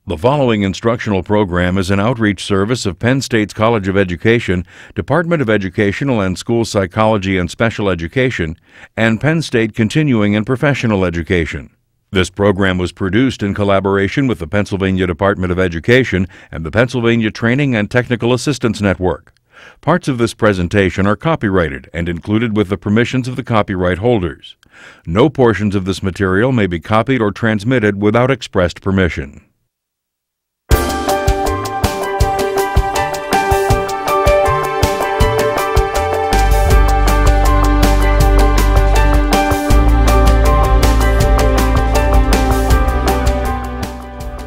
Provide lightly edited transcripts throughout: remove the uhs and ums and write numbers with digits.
The following instructional program is an outreach service of Penn State's College of Education, Department of Educational and School Psychology and Special Education, and Penn State Continuing and Professional Education. This program was produced in collaboration with the Pennsylvania Department of Education and the Pennsylvania Training and Technical Assistance Network. Parts of this presentation are copyrighted and included with the permissions of the copyright holders. No portions of this material may be copied or transmitted without expressed permission.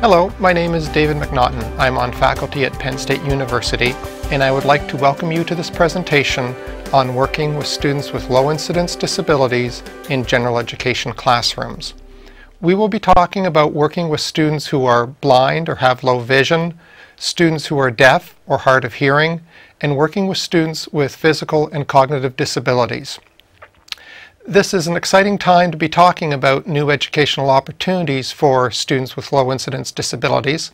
Hello, my name is David McNaughton. I'm on faculty at Penn State University, and I would like to welcome you to this presentation on working with students with low incidence disabilities in general education classrooms. We will be talking about working with students who are blind or have low vision, students who are deaf or hard of hearing, and working with students with physical and cognitive disabilities. This is an exciting time to be talking about new educational opportunities for students with low incidence disabilities.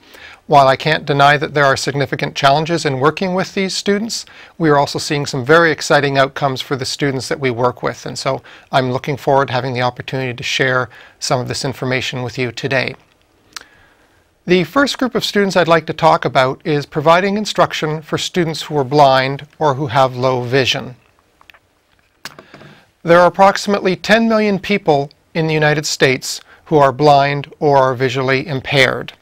While I can't deny that there are significant challenges in working with these students, we are also seeing some very exciting outcomes for the students that we work with, and so I'm looking forward to having the opportunity to share some of this information with you today. The first group of students I'd like to talk about is providing instruction for students who are blind or who have low vision. There are approximately 10 million people in the United States who are blind or are visually impaired.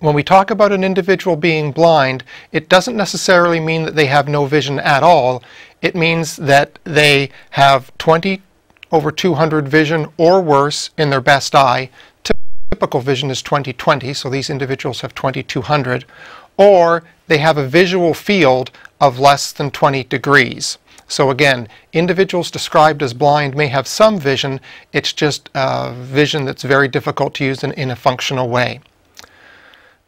When we talk about an individual being blind, it doesn't necessarily mean that they have no vision at all. It means that they have 20/200 vision or worse in their best eye. Typical vision is 20/20, so these individuals have 20/200, or they have a visual field of less than 20 degrees. So again, individuals described as blind may have some vision, it's just vision that's very difficult to use in a functional way.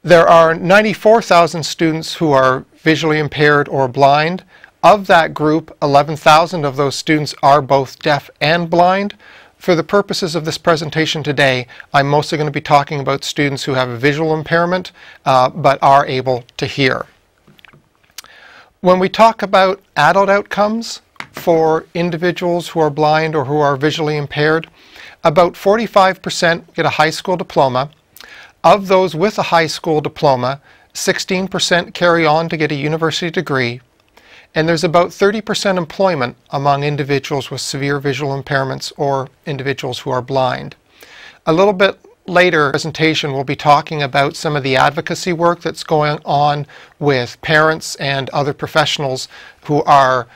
There are 94,000 students who are visually impaired or blind. Of that group, 11,000 of those students are both deaf and blind. For the purposes of this presentation today, I'm mostly going to be talking about students who have a visual impairment but are able to hear. When we talk about adult outcomes for individuals who are blind or who are visually impaired, about 45% get a high school diploma. Of those with a high school diploma, 16% carry on to get a university degree, and there's about 30% employment among individuals with severe visual impairments or individuals who are blind. A little bit later in the presentation, we'll be talking about some of the advocacy work that's going on with parents and other professionals who are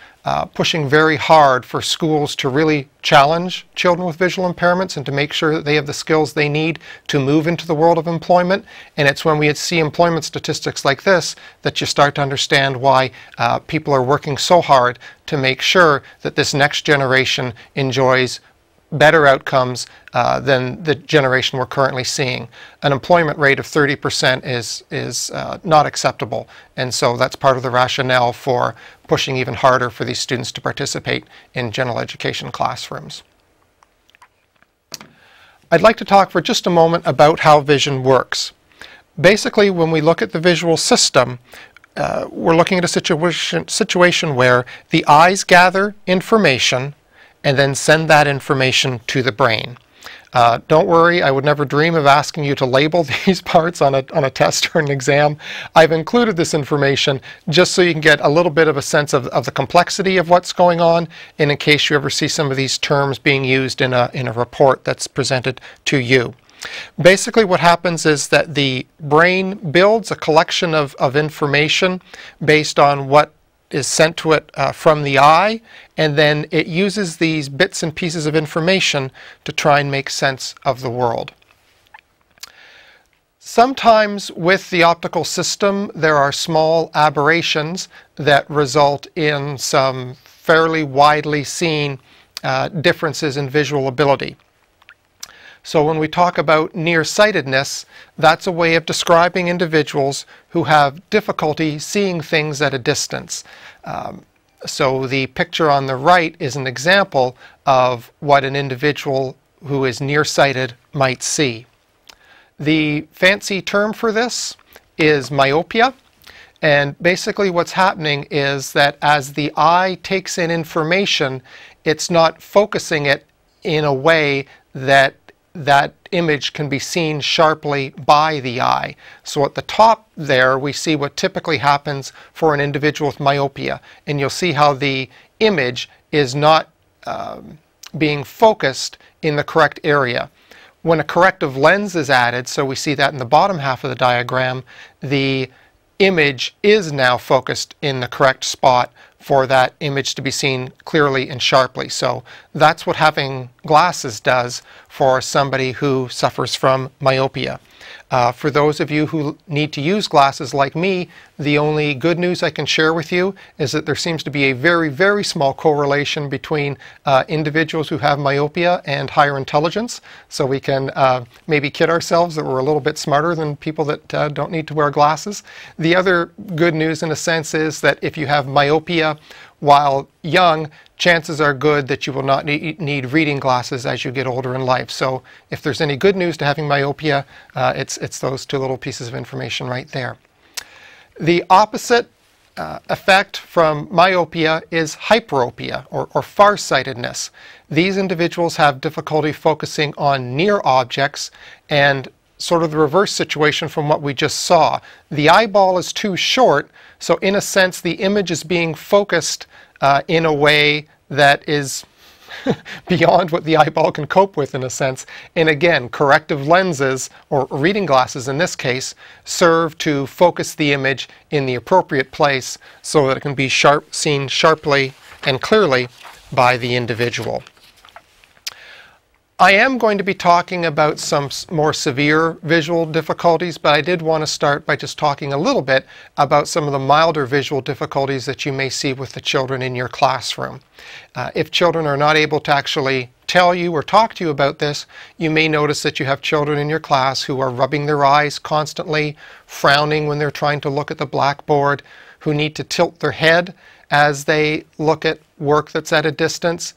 pushing very hard for schools to really challenge children with visual impairments and to make sure that they have the skills they need to move into the world of employment. And it's when we see employment statistics like this that you start to understand why people are working so hard to make sure that this next generation enjoys better outcomes than the generation we're currently seeing. An employment rate of 30% is not acceptable, and so that's part of the rationale for pushing even harder for these students to participate in general education classrooms. I'd like to talk for just a moment about how vision works. Basically, when we look at the visual system, we're looking at a situation where the eyes gather information and then send that information to the brain. Don't worry, I would never dream of asking you to label these parts on a test or an exam. I've included this information just so you can get a little bit of a sense of the complexity of what's going on, and in case you ever see some of these terms being used in a report that's presented to you. Basically what happens is that the brain builds a collection of information based on what is sent to it from the eye, and then it uses these bits and pieces of information to try and make sense of the world. Sometimes with the optical system there are small aberrations that result in some fairly widely seen differences in visual ability. So when we talk about nearsightedness, that's a way of describing individuals who have difficulty seeing things at a distance. So the picture on the right is an example of what an individual who is nearsighted might see. The fancy term for this is myopia. And basically what's happening is that as the eye takes in information, it's not focusing it in a way that that image can be seen sharply by the eye. So at the top there we see what typically happens for an individual with myopia, and you'll see how the image is not being focused in the correct area. When a corrective lens is added, so we see that in the bottom half of the diagram, the image is now focused in the correct spot for that image to be seen clearly and sharply. So that's what having glasses does for somebody who suffers from myopia. For those of you who need to use glasses like me, the only good news I can share with you is that there seems to be a very, very small correlation between individuals who have myopia and higher intelligence. So we can maybe kid ourselves that we're a little bit smarter than people that don't need to wear glasses. The other good news in a sense is that if you have myopia while young, chances are good that you will not need reading glasses as you get older in life. So if there's any good news to having myopia, it's those two little pieces of information right there. The opposite effect from myopia is hyperopia, or farsightedness. These individuals have difficulty focusing on near objects, and sort of the reverse situation from what we just saw. The eyeball is too short, so in a sense the image is being focused in a way that is beyond what the eyeball can cope with, in a sense. And again, corrective lenses, or reading glasses in this case, serve to focus the image in the appropriate place so that it can be seen sharply and clearly by the individual. I am going to be talking about some more severe visual difficulties, but I did want to start by just talking a little bit about some of the milder visual difficulties that you may see with the children in your classroom. If children are not able to actually tell you or talk to you about this, you may notice that you have children in your class who are rubbing their eyes constantly, frowning when they're trying to look at the blackboard, who need to tilt their head as they look at work that's at a distance.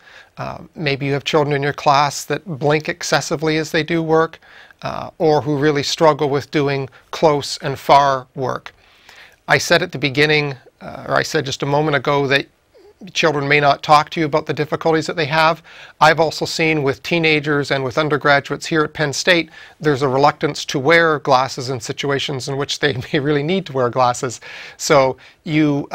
Maybe you have children in your class that blink excessively as they do work, or who really struggle with doing close and far work. I said at the beginning, or I said just a moment ago, that children may not talk to you about the difficulties that they have. I've also seen with teenagers and with undergraduates here at Penn State, there's a reluctance to wear glasses in situations in which they may really need to wear glasses. So you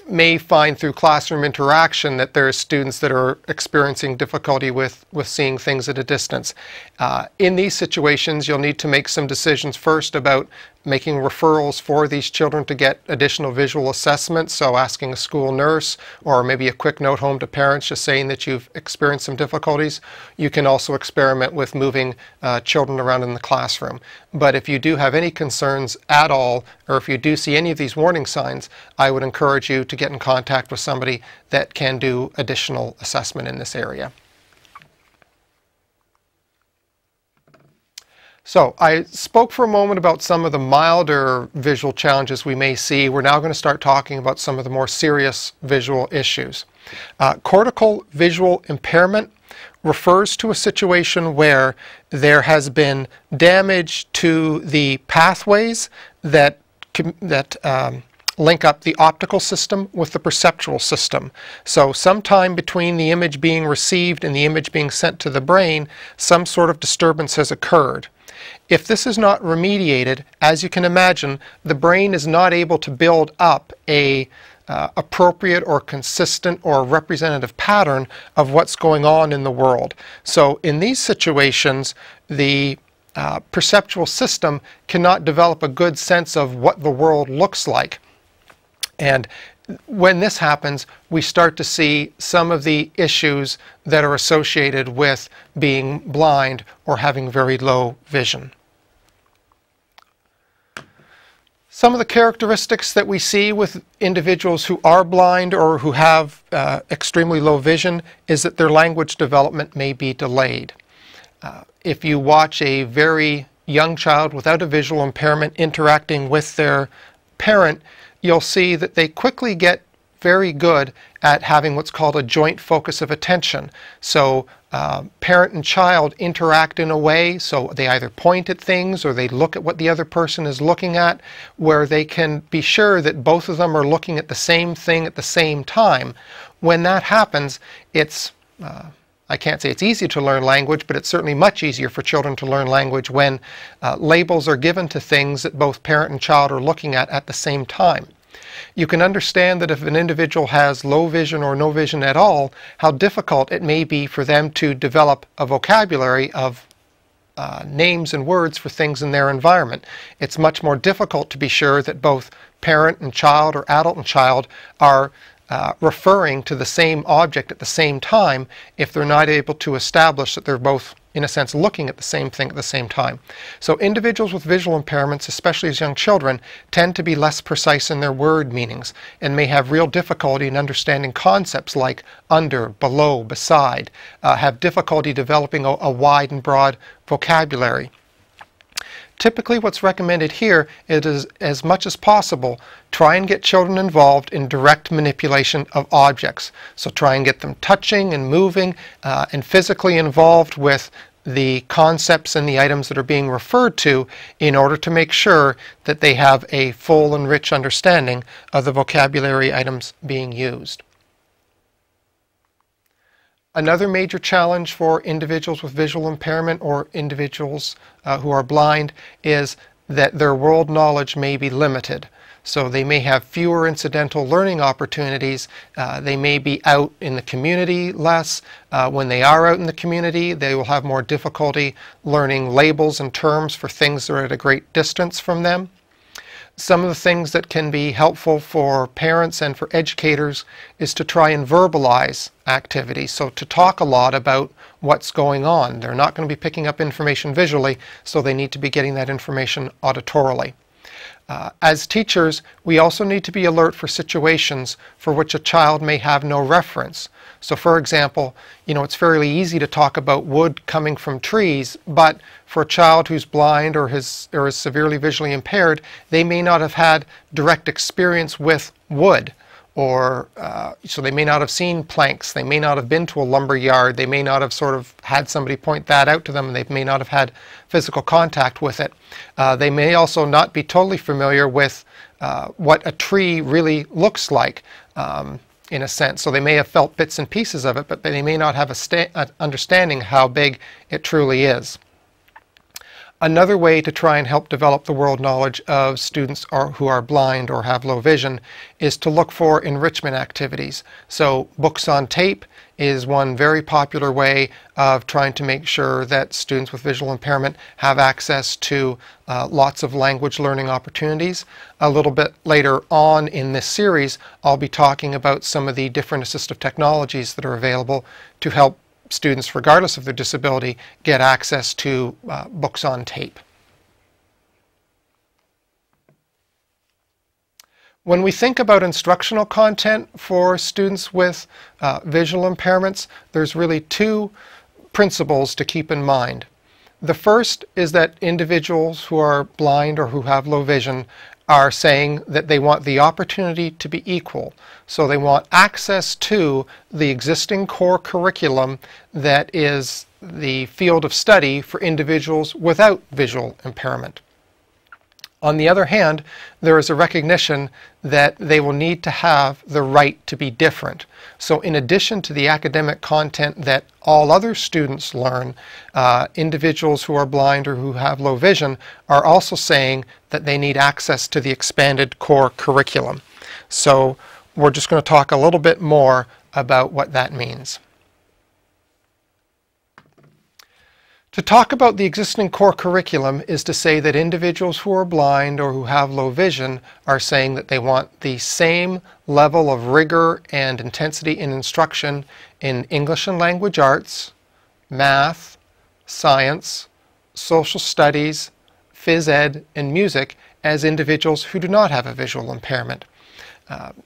may find through classroom interaction that there are students that are experiencing difficulty with seeing things at a distance. In these situations, you'll need to make some decisions first about making referrals for these children to get additional visual assessments, so asking a school nurse or maybe a quick note home to parents just saying that you've experienced some difficulties. You can also experiment with moving children around in the classroom. But if you do have any concerns at all, or if you do see any of these warning signs, I would encourage you to get in contact with somebody that can do additional assessment in this area. So I spoke for a moment about some of the milder visual challenges we may see. We're now going to start talking about some of the more serious visual issues. Cortical visual impairment refers to a situation where there has been damage to the pathways that link up the optical system with the perceptual system. So sometime between the image being received and the image being sent to the brain, some sort of disturbance has occurred. If this is not remediated, as you can imagine, the brain is not able to build up a appropriate or consistent or representative pattern of what's going on in the world. So in these situations, the perceptual system cannot develop a good sense of what the world looks like. And when this happens, we start to see some of the issues that are associated with being blind or having very low vision. Some of the characteristics that we see with individuals who are blind or who have extremely low vision is that their language development may be delayed. If you watch a very young child without a visual impairment interacting with their parent, you'll see that they quickly get very good at having what's called a joint focus of attention. So parent and child interact in a way, so they either point at things or they look at what the other person is looking at, where they can be sure that both of them are looking at the same thing at the same time. When that happens, it's I can't say it's easy to learn language, but it's certainly much easier for children to learn language when labels are given to things that both parent and child are looking at the same time. You can understand that if an individual has low vision or no vision at all, how difficult it may be for them to develop a vocabulary of names and words for things in their environment. It's much more difficult to be sure that both parent and child or adult and child are referring to the same object at the same time if they're not able to establish that they're both, in a sense, looking at the same thing at the same time. So individuals with visual impairments, especially as young children, tend to be less precise in their word meanings and may have real difficulty in understanding concepts like under, below, beside, have difficulty developing a wide and broad vocabulary. Typically what's recommended here is, as much as possible, try and get children involved in direct manipulation of objects. So try and get them touching and moving and physically involved with the concepts and the items that are being referred to in order to make sure that they have a full and rich understanding of the vocabulary items being used. Another major challenge for individuals with visual impairment or individuals who are blind is that their world knowledge may be limited. So they may have fewer incidental learning opportunities. They may be out in the community less. When they are out in the community, they will have more difficulty learning labels and terms for things that are at a great distance from them. Some of the things that can be helpful for parents and for educators is to try and verbalize activities, so to talk a lot about what's going on. They're not going to be picking up information visually, so they need to be getting that information auditorily. As teachers, we also need to be alert for situations for which a child may have no reference. So for example, it's fairly easy to talk about wood coming from trees, but for a child who's blind or is severely visually impaired, they may not have had direct experience with wood. Or so they may not have seen planks, they may not have been to a lumber yard, they may not have sort of had somebody point that out to them, and they may not have had physical contact with it. They may also not be totally familiar with what a tree really looks like in a sense. So they may have felt bits and pieces of it, but they may not have an understanding how big it truly is. Another way to try and help develop the world knowledge of students who are blind or have low vision is to look for enrichment activities. So books on tape is one very popular way of trying to make sure that students with visual impairment have access to lots of language learning opportunities. A little bit later on in this series, I'll be talking about some of the different assistive technologies that are available to help students, regardless of their disability, get access to books on tape. When we think about instructional content for students with visual impairments, there's really two principles to keep in mind. The first is that individuals who are blind or who have low vision are saying that they want the opportunity to be equal. So they want access to the existing core curriculum that is the field of study for individuals without visual impairment. On the other hand, there is a recognition that they will need to have the right to be different. So in addition to the academic content that all other students learn, individuals who are blind or who have low vision are also saying that they need access to the expanded core curriculum. So we're just going to talk a little bit more about what that means. To talk about the existing core curriculum is to say that individuals who are blind or who have low vision are saying that they want the same level of rigor and intensity in instruction in English and language arts, math, science, social studies, phys ed, and music as individuals who do not have a visual impairment.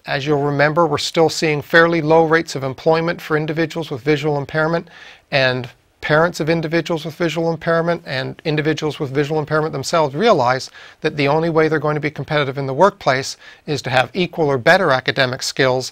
As you'll remember, we're still seeing fairly low rates of employment for individuals with visual impairment, and parents of individuals with visual impairment and individuals with visual impairment themselves realize that the only way they're going to be competitive in the workplace is to have equal or better academic skills